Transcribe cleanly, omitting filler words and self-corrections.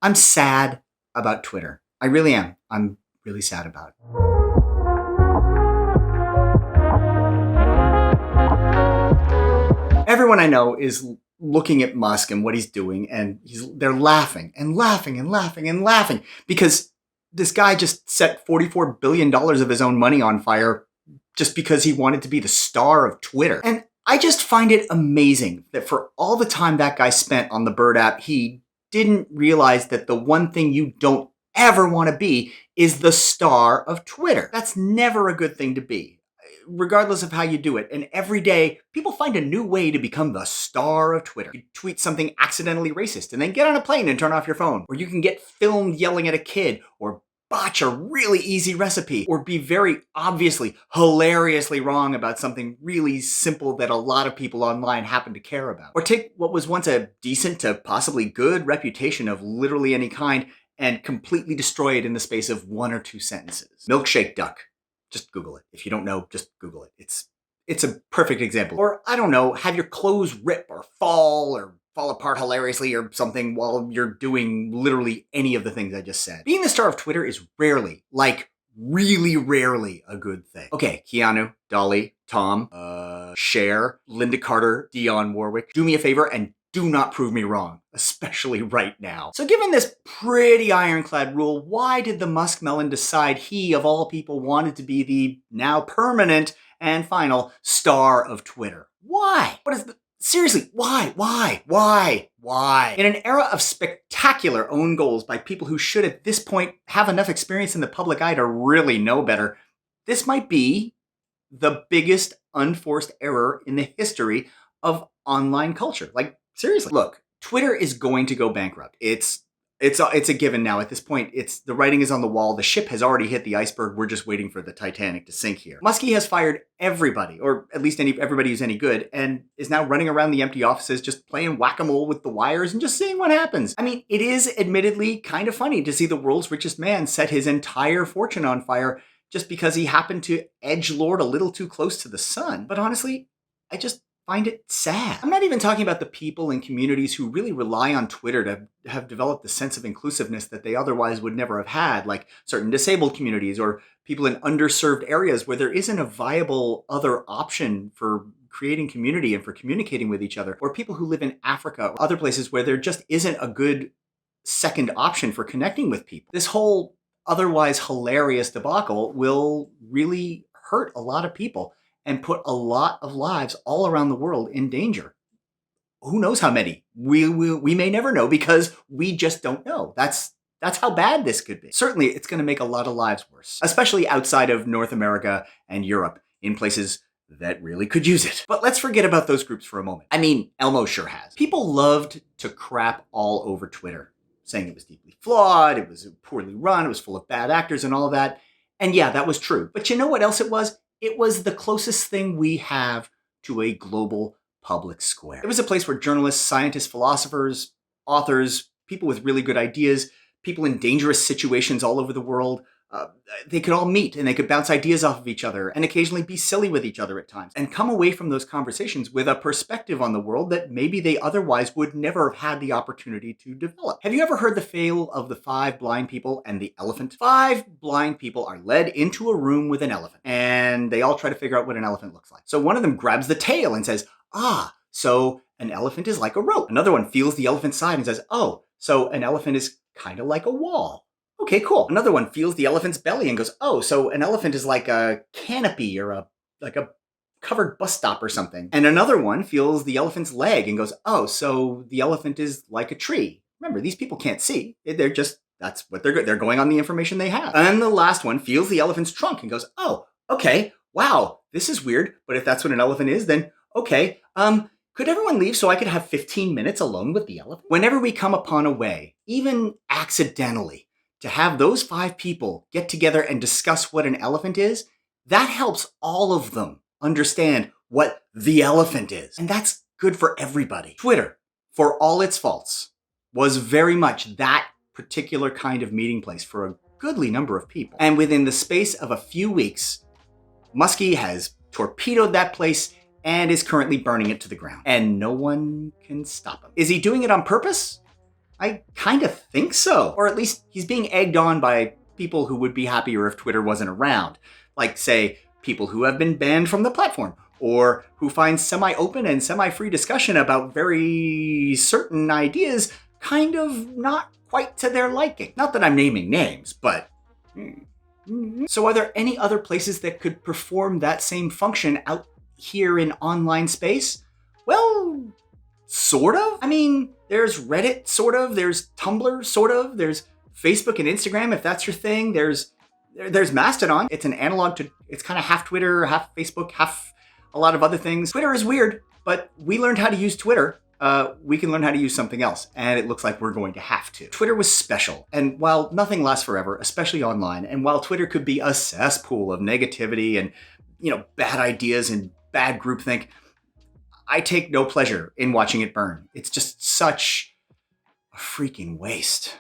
I'm sad about Twitter. I really am. I'm really sad about it. Everyone I know is looking at Musk and what he's doing, and they're laughing and laughing and laughing and laughing because this guy just set $44 billion of his own money on fire just because he wanted to be the star of Twitter. And I just find it amazing that for all the time that guy spent on the Bird app, he didn't realize that the one thing you don't ever want to be is the star of Twitter. That's never a good thing to be, regardless of how you do it. And every day, people find a new way to become the star of Twitter. You tweet something accidentally racist and then get on a plane and turn off your phone. Or you can get filmed yelling at a kid, or botch a really easy recipe, or be very obviously, hilariously wrong about something really simple that a lot of people online happen to care about. Or take what was once a decent to possibly good reputation of literally any kind and completely destroy it in the space of 1 or 2 sentences. Milkshake duck. Just Google it. If you don't know, just Google it. It's a perfect example. Or, I don't know, have your clothes rip or fall apart hilariously or something while you're doing literally any of the things I just said. Being the star of Twitter is rarely, like really rarely, a good thing. Okay, Keanu, Dolly, Tom, Cher, Linda Carter, Dionne Warwick, do me a favor and do not prove me wrong, especially right now. So given this pretty ironclad rule, why did the Muskmelon decide he, of all people, wanted to be the now permanent and final star of Twitter? Why? Seriously, why? In an era of spectacular own goals by people who should at this point have enough experience in the public eye to really know better, this might be the biggest unforced error in the history of online culture. Like, seriously. Look, Twitter is going to go bankrupt. It's a given now. At this point, the writing is on the wall. The ship has already hit the iceberg. We're just waiting for the Titanic to sink here. Muskie has fired everybody, or at least everybody who's any good, and is now running around the empty offices just playing whack-a-mole with the wires and just seeing what happens. I mean, it is admittedly kind of funny to see the world's richest man set his entire fortune on fire just because he happened to edgelord a little too close to the sun. But honestly, I just find it sad. I'm not even talking about the people and communities who really rely on Twitter to have developed the sense of inclusiveness that they otherwise would never have had, like certain disabled communities or people in underserved areas where there isn't a viable other option for creating community and for communicating with each other, or people who live in Africa or other places where there just isn't a good second option for connecting with people. This whole otherwise hilarious debacle will really hurt a lot of people and put a lot of lives all around the world in danger. Who knows how many? We may never know because we just don't know. That's how bad this could be. Certainly, it's going to make a lot of lives worse, especially outside of North America and Europe, in places that really could use it. But let's forget about those groups for a moment. I mean, Elmo sure has. People loved to crap all over Twitter, saying it was deeply flawed, it was poorly run, it was full of bad actors and all of that. And yeah, that was true. But you know what else it was? It was the closest thing we have to a global public square. It was a place where journalists, scientists, philosophers, authors, people with really good ideas, people in dangerous situations all over the world, they could all meet and they could bounce ideas off of each other and occasionally be silly with each other at times and come away from those conversations with a perspective on the world that maybe they otherwise would never have had the opportunity to develop. Have you ever heard the tale of the 5 blind people and the elephant? 5 blind people are led into a room with an elephant and they all try to figure out what an elephant looks like. So one of them grabs the tail and says, so an elephant is like a rope. Another one feels the elephant's side and says, so an elephant is kind of like a wall. Okay, cool. Another one feels the elephant's belly and goes, so an elephant is like a canopy or like a covered bus stop or something. And another one feels the elephant's leg and goes, so the elephant is like a tree. Remember, these people can't see. That's what they're going on the information they have. And the last one feels the elephant's trunk and goes, okay, wow, this is weird. But if that's what an elephant is, then okay, could everyone leave so I could have 15 minutes alone with the elephant? Whenever we come upon a way, even accidentally, to have those 5 people get together and discuss what an elephant is, that helps all of them understand what the elephant is. And that's good for everybody. Twitter, for all its faults, was very much that particular kind of meeting place for a goodly number of people. And within the space of a few weeks, Muskie has torpedoed that place and is currently burning it to the ground. And no one can stop him. Is he doing it on purpose? I kind of think so. Or at least he's being egged on by people who would be happier if Twitter wasn't around. Like, say, people who have been banned from the platform, or who find semi-open and semi-free discussion about very certain ideas kind of not quite to their liking. Not that I'm naming names, but... So are there any other places that could perform that same function out here in online space? Well, sort of. I mean, there's Reddit, sort of. There's Tumblr, sort of. There's Facebook and Instagram, if that's your thing. There's Mastodon. It's an analog to, it's kind of half Twitter, half Facebook, half a lot of other things. Twitter is weird, but we learned how to use Twitter. We can learn how to use something else, and it looks like we're going to have to. Twitter was special, and while nothing lasts forever, especially online, and while Twitter could be a cesspool of negativity and, bad ideas and bad groupthink, I take no pleasure in watching it burn. It's just such a freaking waste.